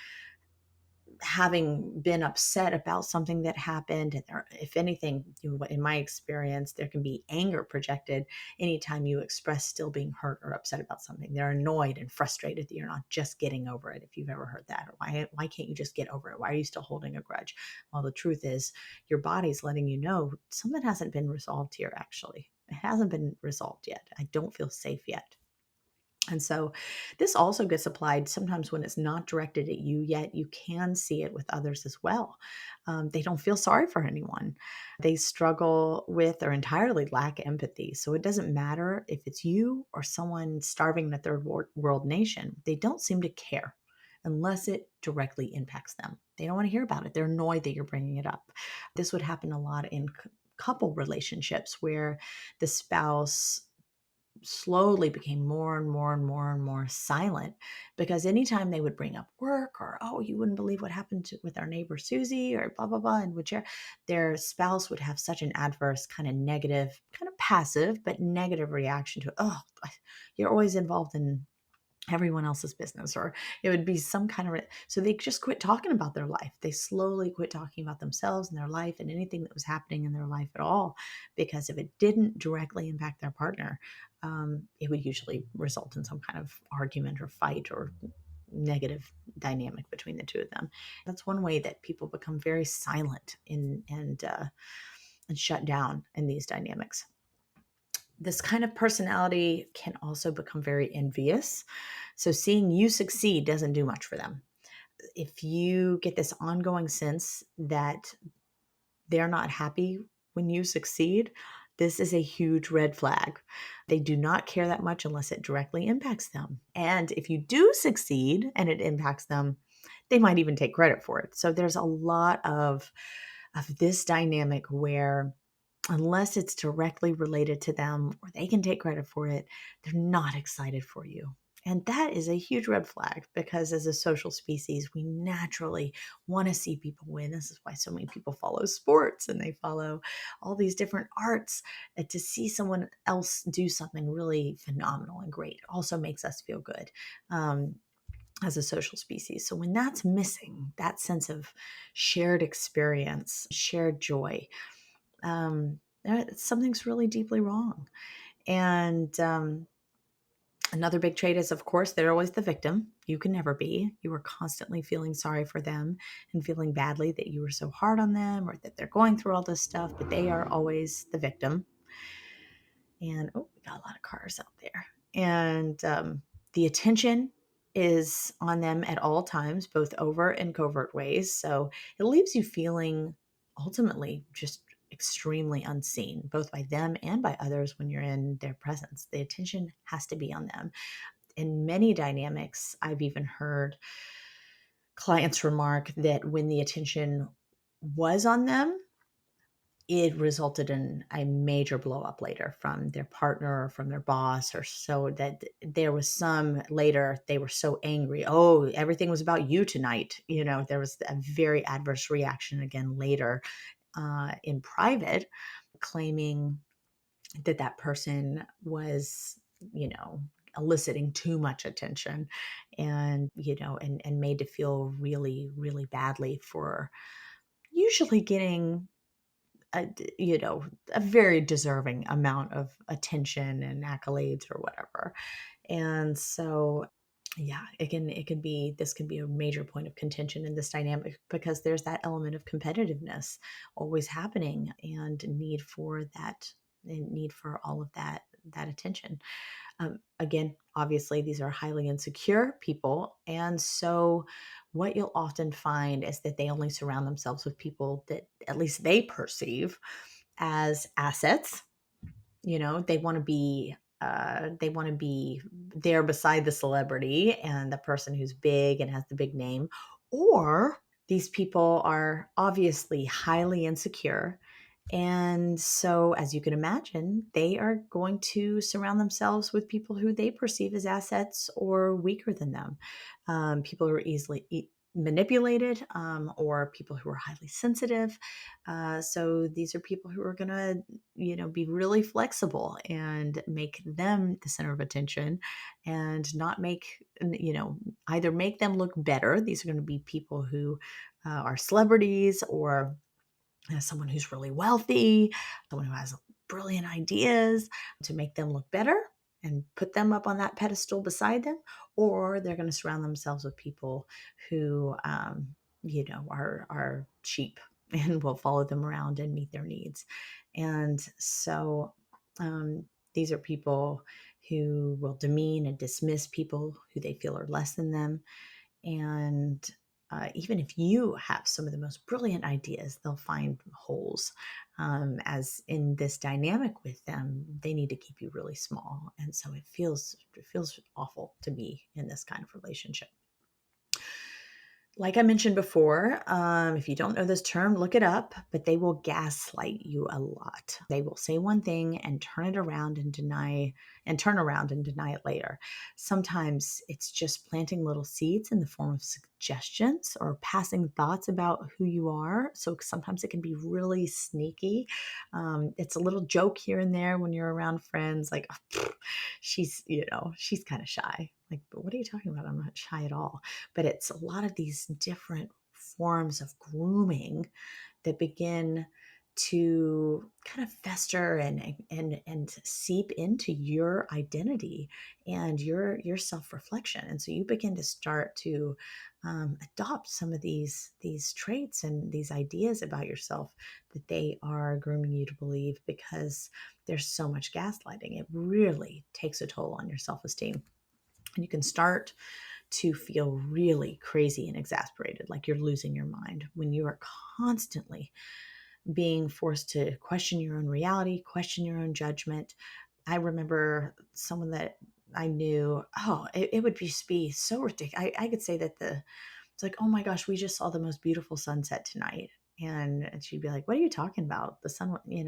having been upset about something that happened. And if anything, in my experience, there can be anger projected anytime you express still being hurt or upset about something. They're annoyed and frustrated that you're not just getting over it. If you've ever heard that, or why can't you just get over it? Why are you still holding a grudge? Well, the truth is your body's letting you know something hasn't been resolved here. Actually, it hasn't been resolved yet. I don't feel safe yet. And so this also gets applied sometimes when it's not directed at you, yet you can see it with others as well. They don't feel sorry for anyone. They struggle with or entirely lack empathy. So it doesn't matter if it's you or someone starving in a world nation, they don't seem to care unless it directly impacts them. They don't want to hear about it. They're annoyed that you're bringing it up. This would happen a lot in couple relationships where the spouse slowly became more and more and more and more silent because anytime they would bring up work or, oh, you wouldn't believe what happened with our neighbor Susie or blah blah blah, and would share, their spouse would have such an adverse, kind of negative, kind of passive but negative reaction to it. Oh, you're always involved in everyone else's business, or it would be some kind of so they just quit talking about their life. They slowly quit talking about themselves and their life and anything that was happening in their life at all, because if it didn't directly impact their partner, it would usually result in some kind of argument or fight or negative dynamic between the two of them. That's one way that people become very silent and shut down in these dynamics. This kind of personality can also become very envious. So seeing you succeed doesn't do much for them. If you get this ongoing sense that they're not happy when you succeed, this is a huge red flag. They do not care that much unless it directly impacts them. And if you do succeed and it impacts them, they might even take credit for it. So there's a lot of this dynamic where unless it's directly related to them or they can take credit for it, they're not excited for you. And that is a huge red flag because as a social species, we naturally want to see people win. This is why so many people follow sports and they follow all these different arts. And to see someone else do something really phenomenal and great also makes us feel good. As a social species. So when that's missing, that sense of shared experience, shared joy, something's really deeply wrong. And another big trait is, of course, they're always the victim. You can never be. You are constantly feeling sorry for them and feeling badly that you were so hard on them or that they're going through all this stuff, but they are always the victim. And oh, we got a lot of cars out there. And the attention is on them at all times, both overt and covert ways. So it leaves you feeling ultimately just extremely unseen, both by them and by others when you're in their presence. The attention has to be on them. In many dynamics, I've even heard clients remark that when the attention was on them, it resulted in a major blow up later from their partner or from their boss, or so that there was some later they were so angry, oh, everything was about you tonight. There was a very adverse reaction again later in private, claiming that that person was eliciting too much attention, and and made to feel really really badly for usually getting a very deserving amount of attention and accolades or whatever. And so, yeah, this can be a major point of contention in this dynamic because there's that element of competitiveness always happening and need for all of that attention. Again, obviously, these are highly insecure people. And so, what you'll often find is that they only surround themselves with people that at least they perceive as assets. They want to be. They want to be there beside the celebrity and the person who's big and has the big name. Or these people are obviously highly insecure, and so, as you can imagine, they are going to surround themselves with people who they perceive as assets or weaker than them, people who are easily manipulated, or people who are highly sensitive. So these are people who are going to, be really flexible and make them the center of attention, and not make, either make them look better. These are going to be people who are celebrities, or someone who's really wealthy, someone who has brilliant ideas to make them look better and put them up on that pedestal beside them, or they're going to surround themselves with people who, are cheap and will follow them around and meet their needs. And so, these are people who will demean and dismiss people who they feel are less than them. And even if you have some of the most brilliant ideas, they'll find holes. As in this dynamic with them, they need to keep you really small, and so it feels awful to be in this kind of relationship. Like I mentioned before, if you don't know this term, look it up, but they will gaslight you a lot. They will say one thing and turn around and deny it later. Sometimes it's just planting little seeds in the form of suggestions or passing thoughts about who you are. So sometimes it can be really sneaky. It's a little joke here and there when you're around friends, like, "Oh, she's kind of shy." Like, but what are you talking about? I'm not shy at all. But it's a lot of these different forms of grooming that begin to kind of fester and seep into your identity and your self-reflection. And so you begin to start to adopt some of these traits and these ideas about yourself that they are grooming you to believe, because there's so much gaslighting. It really takes a toll on your self-esteem. And you can start to feel really crazy and exasperated, like you're losing your mind, when you are constantly being forced to question your own reality, question your own judgment. I remember someone that I knew, it would just be so ridiculous. I could say that it's like, "Oh my gosh, we just saw the most beautiful sunset tonight." And she'd be like, "What are you talking about? The sun, it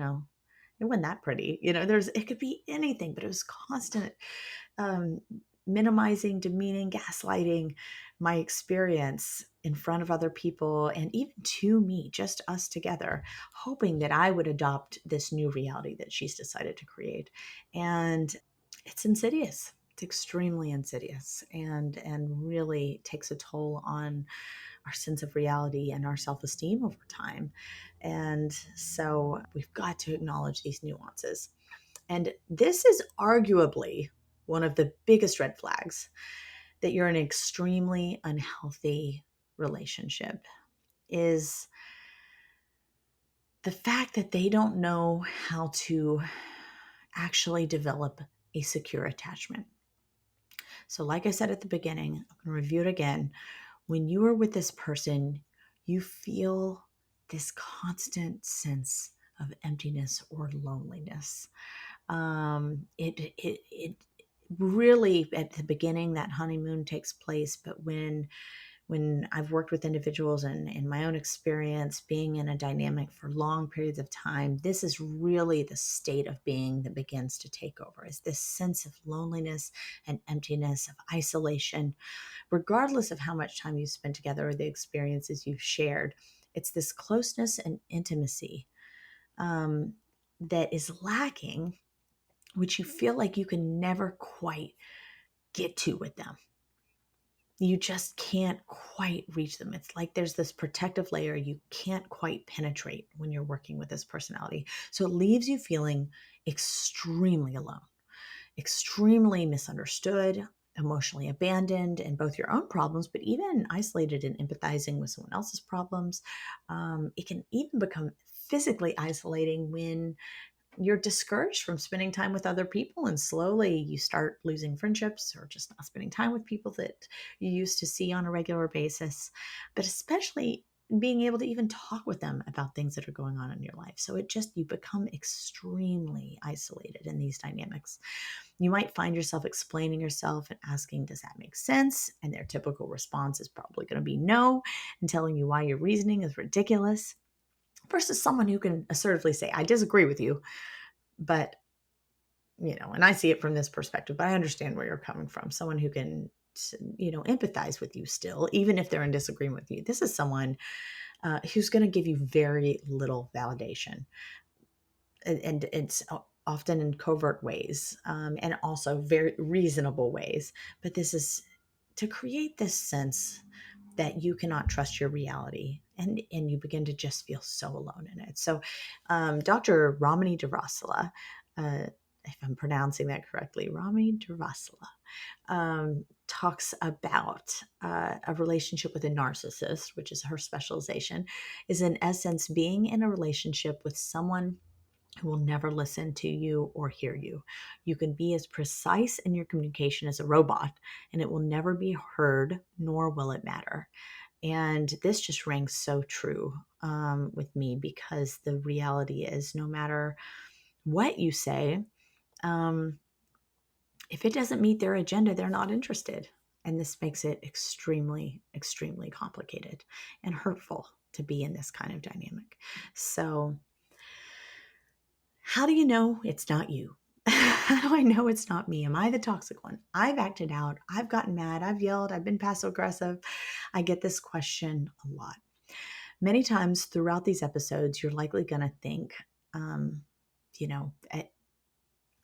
wasn't that pretty." It could be anything, but it was constant um, minimizing, demeaning, gaslighting my experience in front of other people and even to me, just us together, hoping that I would adopt this new reality that she's decided to create. And it's insidious. It's extremely insidious and really takes a toll on our sense of reality and our self-esteem over time. And so we've got to acknowledge these nuances. And this is arguably one of the biggest red flags, that you're in an extremely unhealthy relationship, is the fact that they don't know how to actually develop a secure attachment. So, like I said at the beginning, I'm going to review it again. When you are with this person, you feel this constant sense of emptiness or loneliness. It really, at the beginning, that honeymoon takes place, but when I've worked with individuals and in my own experience, being in a dynamic for long periods of time, this is really the state of being that begins to take over, is this sense of loneliness and emptiness, of isolation, regardless of how much time you spend together or the experiences you've shared. It's this closeness and intimacy that is lacking, which you feel like you can never quite get to with them. You just can't quite reach them. It's like there's this protective layer you can't quite penetrate when you're working with this personality. So it leaves you feeling extremely alone, extremely misunderstood, emotionally abandoned in both your own problems, but even isolated and empathizing with someone else's problems. It can even become physically isolating when you're discouraged from spending time with other people, and slowly you start losing friendships or just not spending time with people that you used to see on a regular basis, but especially being able to even talk with them about things that are going on in your life. So you become extremely isolated in these dynamics. You might find yourself explaining yourself and asking, "Does that make sense?" And their typical response is probably going to be no, and telling you why your reasoning is ridiculous, versus someone who can assertively say, "I disagree with you, but, and I see it from this perspective, but I understand where you're coming from." Someone who can, empathize with you still, even if they're in disagreement with you. This is someone who's going to give you very little validation. And it's often in covert ways, and also very reasonable ways. But this is to create this sense that you cannot trust your reality, and you begin to just feel so alone in it. So Dr. Ramani Durasala, if I'm pronouncing that correctly, Ramani Durasala, talks about a relationship with a narcissist, which is her specialization, is in essence being in a relationship with someone who will never listen to you or hear you. You can be as precise in your communication as a robot, and it will never be heard, nor will it matter. And this just rings so true with me, because the reality is, no matter what you say, um, if it doesn't meet their agenda, they're not interested. And this makes it extremely, extremely complicated and hurtful to be in this kind of dynamic. So, how do you know it's not you? How do I know it's not me? Am I the toxic one? I've acted out. I've gotten mad. I've yelled. I've been passive aggressive. I get this question a lot. Many times throughout these episodes, you're likely going to think, um, you know,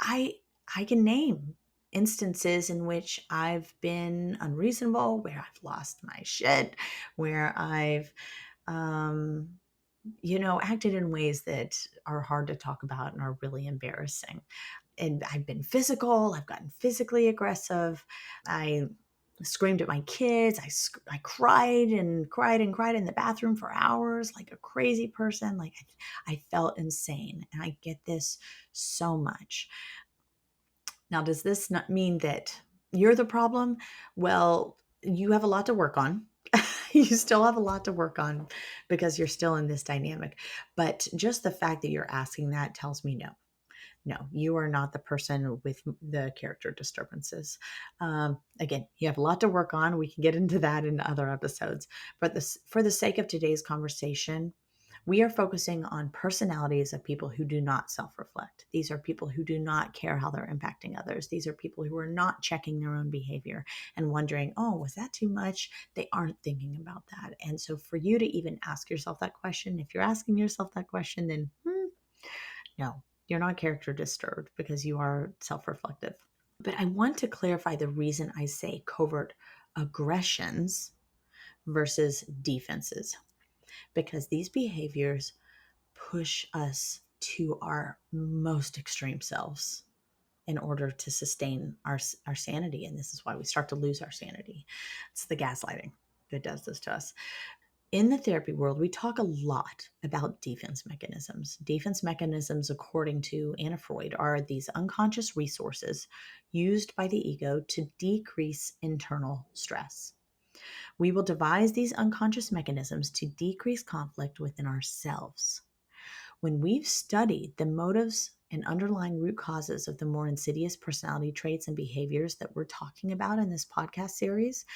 I I can name instances in which I've been unreasonable, where I've lost my shit, where I've um, acted in ways that are hard to talk about and are really embarrassing. And I've been physical, I've gotten physically aggressive. I screamed at my kids. I cried and cried and cried in the bathroom for hours like a crazy person. Like I felt insane. And I get this so much. Now, does this not mean that you're the problem? Well, you have a lot to work on. You still have a lot to work on because you're still in this dynamic. But just the fact that you're asking that tells me no. No, you are not the person with the character disturbances. Again, you have a lot to work on. We can get into that in other episodes. But for the sake of today's conversation, we are focusing on personalities of people who do not self-reflect. These are people who do not care how they're impacting others. These are people who are not checking their own behavior and wondering, oh, was that too much? They aren't thinking about that. And so for you to even ask yourself that question, if you're asking yourself that question, then no, you're not character disturbed because you are self-reflective. But I want to clarify the reason I say covert aggressions versus defenses, because these behaviors push us to our most extreme selves in order to sustain our sanity. And this is why we start to lose our sanity. It's the gaslighting that does this to us. In the therapy world, we talk a lot about defense mechanisms. Defense mechanisms, according to Anna Freud, are these unconscious resources used by the ego to decrease internal stress. We will devise these unconscious mechanisms to decrease conflict within ourselves. When we've studied the motives and underlying root causes of the more insidious personality traits and behaviors that we're talking about in this podcast series,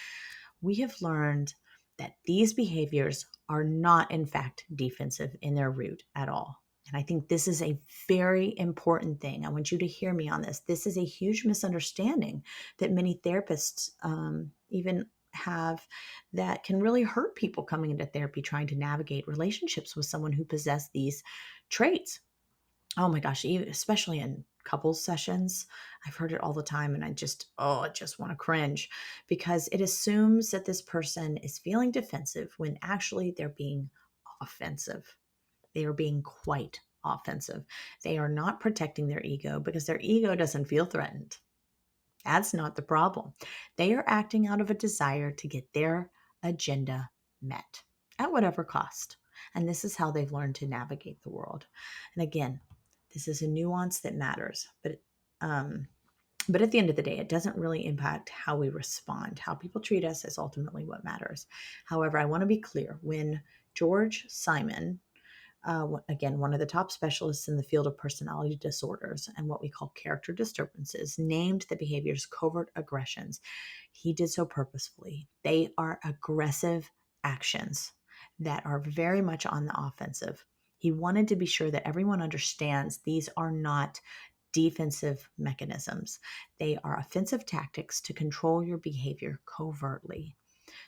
we have learned that these behaviors are not, in fact, defensive in their root at all. And I think this is a very important thing. I want you to hear me on this. This is a huge misunderstanding that many therapists even have, that can really hurt people coming into therapy trying to navigate relationships with someone who possesses these traits. Oh my gosh, especially in couples sessions, I've heard it all the time, and I just want to cringe, because it assumes that this person is feeling defensive when actually they're being offensive. They are being quite offensive. They are not protecting their ego because their ego doesn't feel threatened. That's not the problem. They are acting out of a desire to get their agenda met at whatever cost. And this is how they've learned to navigate the world. And again, this is a nuance that matters, but at the end of the day, it doesn't really impact how we respond. How people treat us is ultimately what matters. However, I want to be clear. When George Simon, again, one of the top specialists in the field of personality disorders and what we call character disturbances, named the behaviors covert aggressions, he did so purposefully. They are aggressive actions that are very much on the offensive. He wanted to be sure that everyone understands these are not defensive mechanisms. They are offensive tactics to control your behavior covertly.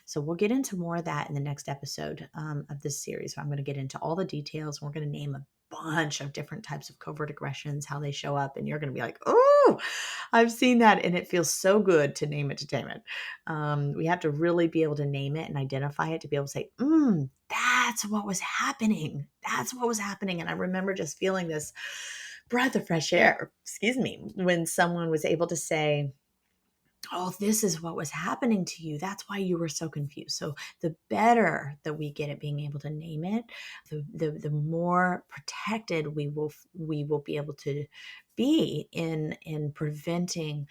So we'll get into more of that in the next episode of this series. I'm going to get into all the details. We're going to name a bunch of different types of covert aggressions, how they show up, and you're going to be like, oh, I've seen that, and it feels so good to name it, to tame it. We have to really be able to name it and identify it to be able to say, that's what was happening. That's what was happening. And I remember just feeling this breath of fresh air, when someone was able to say, oh, this is what was happening to you. That's why you were so confused. So the better that we get at being able to name it, the more protected we will be able to be in preventing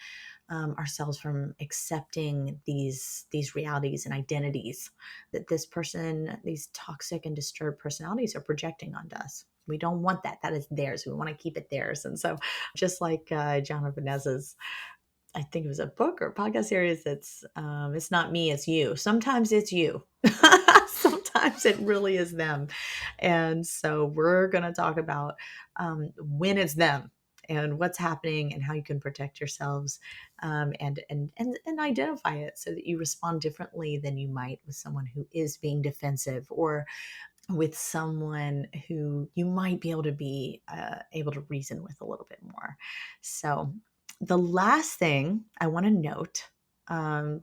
ourselves from accepting these realities and identities that this person, these toxic and disturbed personalities, are projecting onto us. We don't want that. That is theirs. We want to keep it theirs. And so, just like Jonathan Vanessa's, I think it was a book or a podcast series it's not me, it's you. Sometimes it's you. Sometimes it really is them. And so we're going to talk about when it's them and what's happening and how you can protect yourselves, and identify it so that you respond differently than you might with someone who is being defensive, or with someone who you might be able to reason with a little bit more. So, the last thing I want to note um,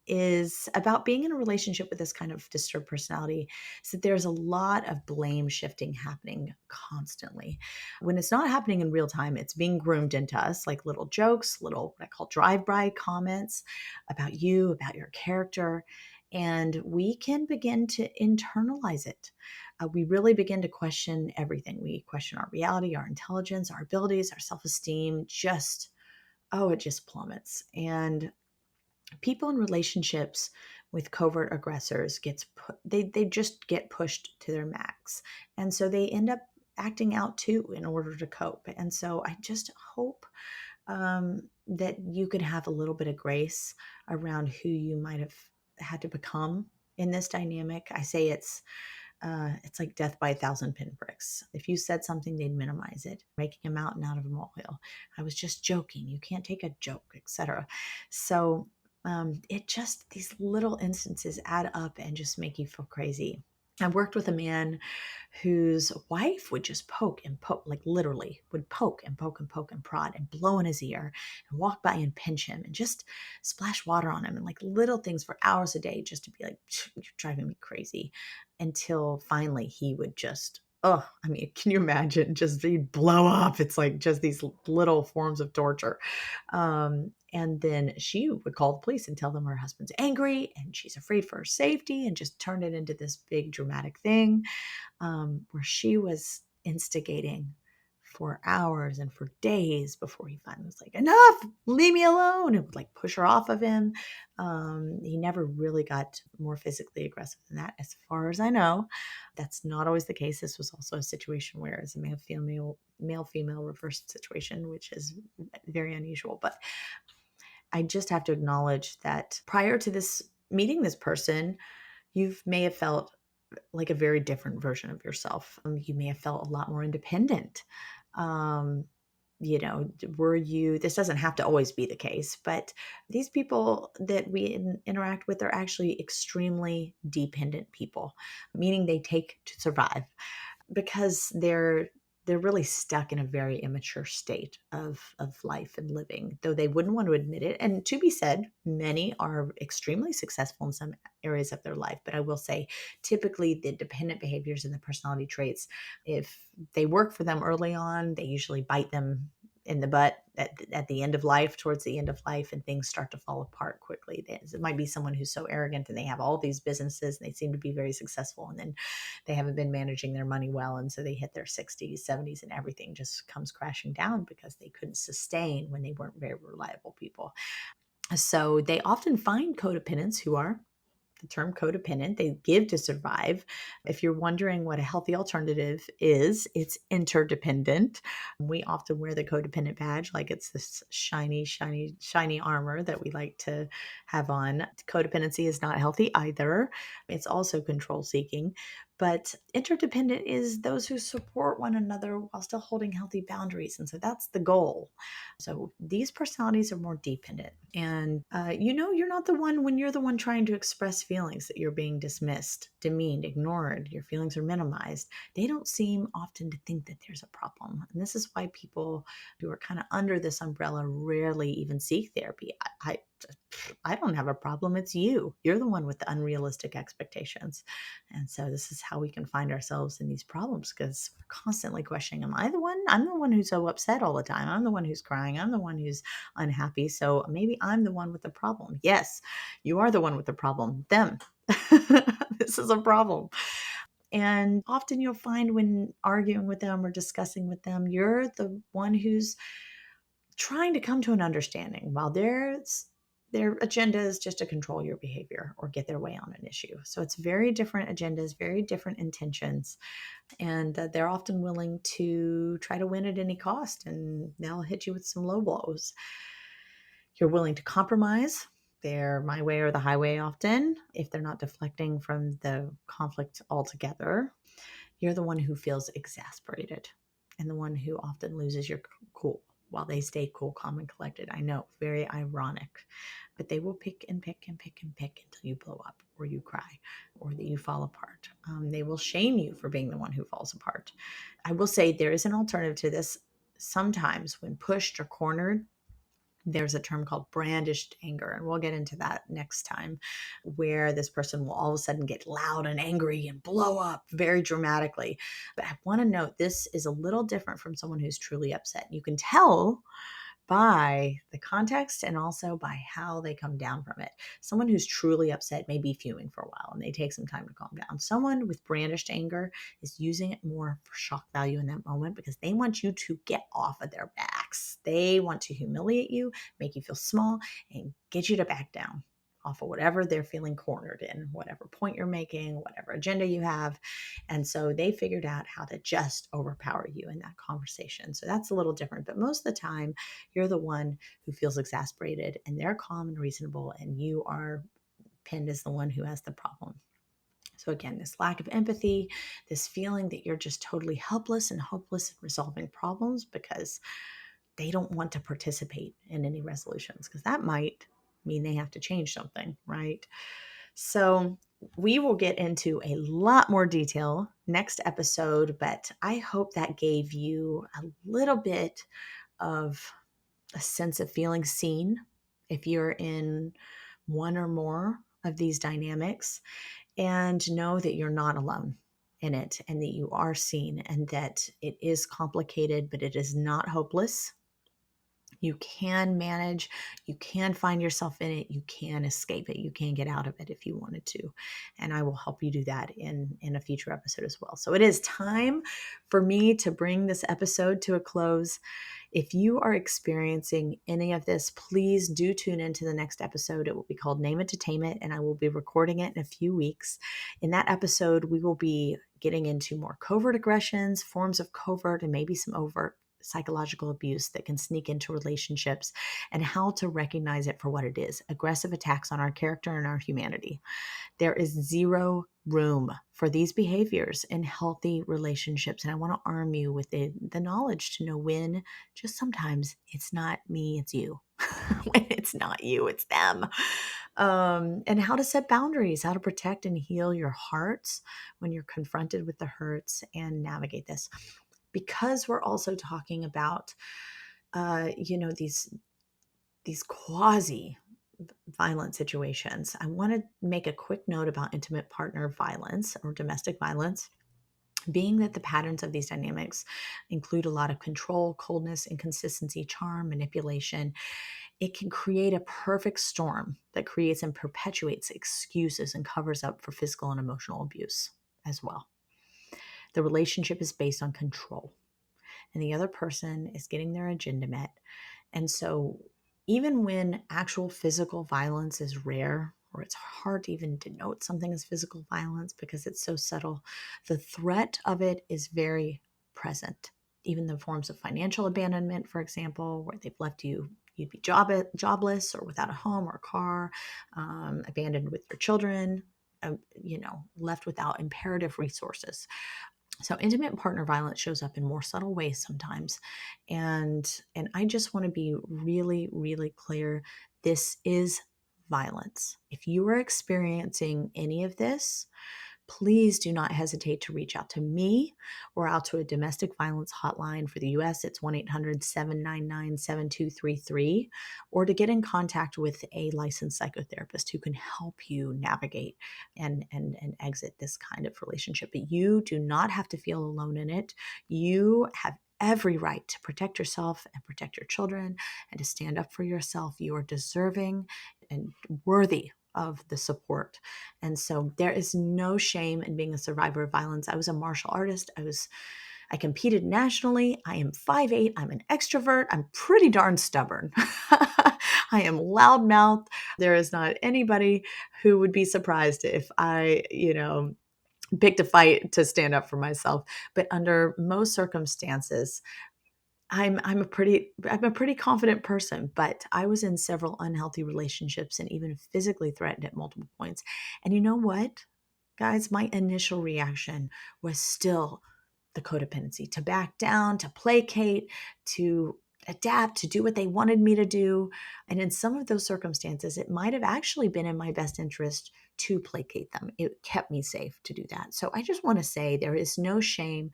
is about being in a relationship with this kind of disturbed personality, is that there's a lot of blame shifting happening constantly. When it's not happening in real time, it's being groomed into us, like little jokes, little what I call drive-by comments about you, about your character. And we can begin to internalize it. We really begin to question everything. We question our reality, our intelligence, our abilities, our self-esteem. It just plummets. And people in relationships with covert aggressors they just get pushed to their max, and so they end up acting out too in order to cope. And so I just hope that you could have a little bit of grace around who you might have had to become in this dynamic. I say it's like death by a thousand pinpricks. If you said something, they'd minimize it, making a mountain out of a molehill. I was just joking. You can't take a joke, etc. So it just, these little instances add up and just make you feel crazy. I worked with a man whose wife would just poke and poke, like literally would poke and poke and poke and prod and blow in his ear and walk by and pinch him and just splash water on him and like little things for hours a day, just to be like, you're driving me crazy. Until finally he would just, oh, I mean, can you imagine? Just he'd blow up. It's like just these little forms of torture. And then she would call the police and tell them her husband's angry and she's afraid for her safety, and just turn it into this big dramatic thing, where she was instigating for hours and for days before he finally was like, enough, leave me alone, and would like push her off of him. He never really got more physically aggressive than that, as far as I know. That's not always the case. This was also a situation where it's a male female reversed situation, which is very unusual. But I just have to acknowledge that prior to this meeting this person, you may have felt like a very different version of yourself. You may have felt a lot more independent. Um, were you, this doesn't have to always be the case, but these people that we interact with are actually extremely dependent people, meaning they take to survive, because they're really stuck in a very immature state of life and living, though they wouldn't want to admit it. And to be said, many are extremely successful in some areas of their life. But I will say, typically the dependent behaviors and the personality traits, if they work for them early on, they usually bite them in the butt at the end of life, towards the end of life, and things start to fall apart quickly. It might be someone who's so arrogant and they have all these businesses and they seem to be very successful, and then they haven't been managing their money well, and so they hit their 60s, 70s, and everything just comes crashing down because they couldn't sustain when they weren't very reliable people. So they often find codependents who are the term codependent. They give to survive. If you're wondering what a healthy alternative is, it's interdependent. We often wear the codependent badge like it's this shiny, shiny, shiny armor that we like to have on. Codependency is not healthy either. It's also control seeking. But interdependent is those who support one another while still holding healthy boundaries. And so that's the goal. So these personalities are more dependent. And you're not the one, when you're the one trying to express feelings, that you're being dismissed, demeaned, ignored, your feelings are minimized. They don't seem often to think that there's a problem. And this is why people who are kind of under this umbrella rarely even seek therapy. I don't have a problem. It's you. You're the one with the unrealistic expectations. And so this is how we can find ourselves in these problems because we're constantly questioning, am I the one? I'm the one who's so upset all the time. I'm the one who's crying. I'm the one who's unhappy. So maybe I'm the one with the problem. Yes, you are the one with the problem. Them. This is a problem. And often you'll find when arguing with them or discussing with them, you're the one who's trying to come to an understanding while their agenda is just to control your behavior or get their way on an issue. So it's very different agendas, very different intentions, and they're often willing to try to win at any cost, and they'll hit you with some low blows. You're willing to compromise. They're my way or the highway often if they're not deflecting from the conflict altogether. You're the one who feels exasperated and the one who often loses your cool while they stay cool, calm, and collected. I know, very ironic, but they will pick and pick and pick and pick until you blow up or you cry or that you fall apart. They will shame you for being the one who falls apart. I will say there is an alternative to this. Sometimes when pushed or cornered, there's a term called brandished anger, and we'll get into that next time, where this person will all of a sudden get loud and angry and blow up very dramatically. But I want to note this is a little different from someone who's truly upset. You can tell by the context and also by how they come down from it. Someone who's truly upset may be fuming for a while and they take some time to calm down. Someone with brandished anger is using it more for shock value in that moment because they want you to get off of their backs. They want to humiliate you, make you feel small, and get you to back down off of whatever they're feeling cornered in, whatever point you're making, whatever agenda you have. And so they figured out how to just overpower you in that conversation. So that's a little different. But most of the time, you're the one who feels exasperated and they're calm and reasonable, and you are pinned as the one who has the problem. So again, this lack of empathy, this feeling that you're just totally helpless and hopeless in resolving problems because they don't want to participate in any resolutions because that might mean they have to change something, right? So we will get into a lot more detail next episode, but I hope that gave you a little bit of a sense of feeling seen if you're in one or more of these dynamics, and know that you're not alone in it and that you are seen and that it is complicated, but it is not hopeless. You can manage, you can find yourself in it, you can escape it, you can get out of it if you wanted to. And I will help you do that in a future episode as well. So it is time for me to bring this episode to a close. If you are experiencing any of this, please do tune into the next episode. It will be called Name It to Tame It, and I will be recording it in a few weeks. In that episode, we will be getting into more covert aggressions, forms of covert, and maybe some overt psychological abuse that can sneak into relationships, and how to recognize it for what it is: aggressive attacks on our character and our humanity. There is zero room for these behaviors in healthy relationships. And I want to arm you with the knowledge to know when just sometimes it's not me, it's you. When it's not you, it's them. And how to set boundaries, how to protect and heal your hearts when you're confronted with the hurts and navigate this. Because we're also talking about, these quasi violent situations, I want to make a quick note about intimate partner violence or domestic violence, being that the patterns of these dynamics include a lot of control, coldness, inconsistency, charm, manipulation. It can create a perfect storm that creates and perpetuates excuses and covers up for physical and emotional abuse as well. The relationship is based on control, and the other person is getting their agenda met. And so even when actual physical violence is rare, or it's hard to even denote something as physical violence because it's so subtle, the threat of it is very present. Even the forms of financial abandonment, for example, where they've left you'd be jobless or without a home or a car, abandoned with your children, left without imperative resources. So intimate partner violence shows up in more subtle ways sometimes. And I just want to be really, really clear. This is violence. If you are experiencing any of this, please do not hesitate to reach out to me or out to a domestic violence hotline. For the US, it's 1-800-799-7233, or to get in contact with a licensed psychotherapist who can help you navigate and exit this kind of relationship. But you do not have to feel alone in it. You have every right to protect yourself and protect your children and to stand up for yourself. You are deserving and worthy of the support. And so there is no shame in being a survivor of violence. I was a martial artist. I competed nationally. I am 5'8". I'm an extrovert. I'm pretty darn stubborn. I am loudmouthed. There is not anybody who would be surprised if I, picked a fight to stand up for myself. But under most circumstances, I'm a pretty confident person, but I was in several unhealthy relationships and even physically threatened at multiple points. And you know what, guys, my initial reaction was still the codependency, to back down, to placate, to adapt, to do what they wanted me to do. And in some of those circumstances, it might have actually been in my best interest to placate them. It kept me safe to do that. So I just want to say there is no shame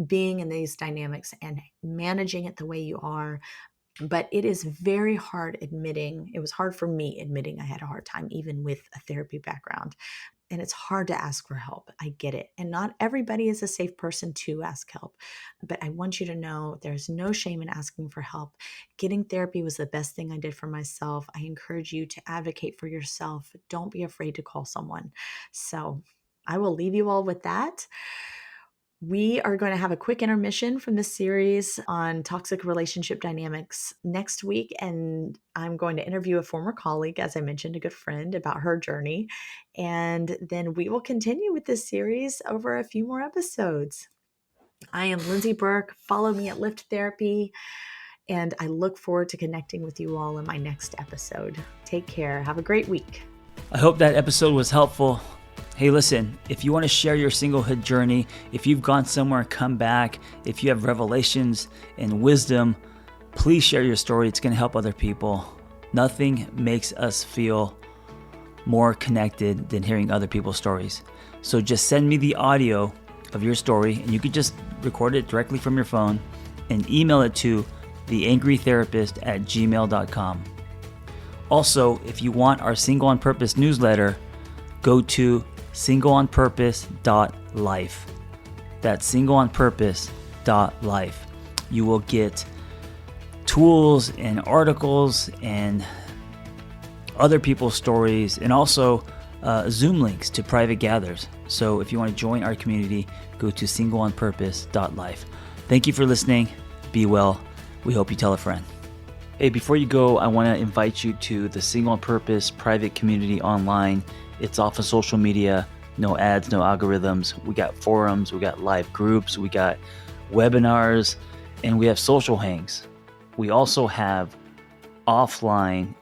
being in these dynamics and managing it the way you are. But it is very hard admitting, it was hard for me admitting I had a hard time, even with a therapy background. And it's hard to ask for help. I get it. And not everybody is a safe person to ask help. But I want you to know there's no shame in asking for help. Getting therapy was the best thing I did for myself. I encourage you to advocate for yourself. Don't be afraid to call someone. So I will leave you all with that. We are going to have a quick intermission from this series on toxic relationship dynamics next week, and I'm going to interview a former colleague, as I mentioned, a good friend, about her journey. And then we will continue with this series over a few more episodes. I am Lindsay Burke. Follow me at Lift Therapy, and I look forward to connecting with you all in my next episode. Take care. Have a great week. I hope that episode was helpful. Hey, listen, if you want to share your singlehood journey, if you've gone somewhere and come back, if you have revelations and wisdom, please share your story. It's going to help other people. Nothing makes us feel more connected than hearing other people's stories. So just send me the audio of your story, and you could just record it directly from your phone and email it to theangrytherapist@gmail.com. Also, if you want our Single on Purpose newsletter, go to singleonpurpose.life. That's singleonpurpose.life. You will get tools and articles and other people's stories, and also Zoom links to private gathers. So if you want to join our community, go to singleonpurpose.life. Thank you for listening. Be well. We hope you tell a friend. Hey, before you go, I want to invite you to the Single on Purpose private community online. It's off of social media, no ads, no algorithms. We got forums, we got live groups, we got webinars, and we have social hangs. We also have offline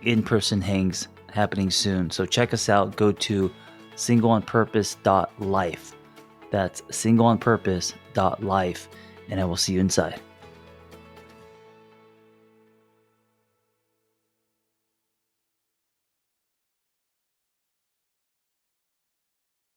in-person hangs happening soon. So check us out. Go to singleonpurpose.life. That's singleonpurpose.life, and I will see you inside.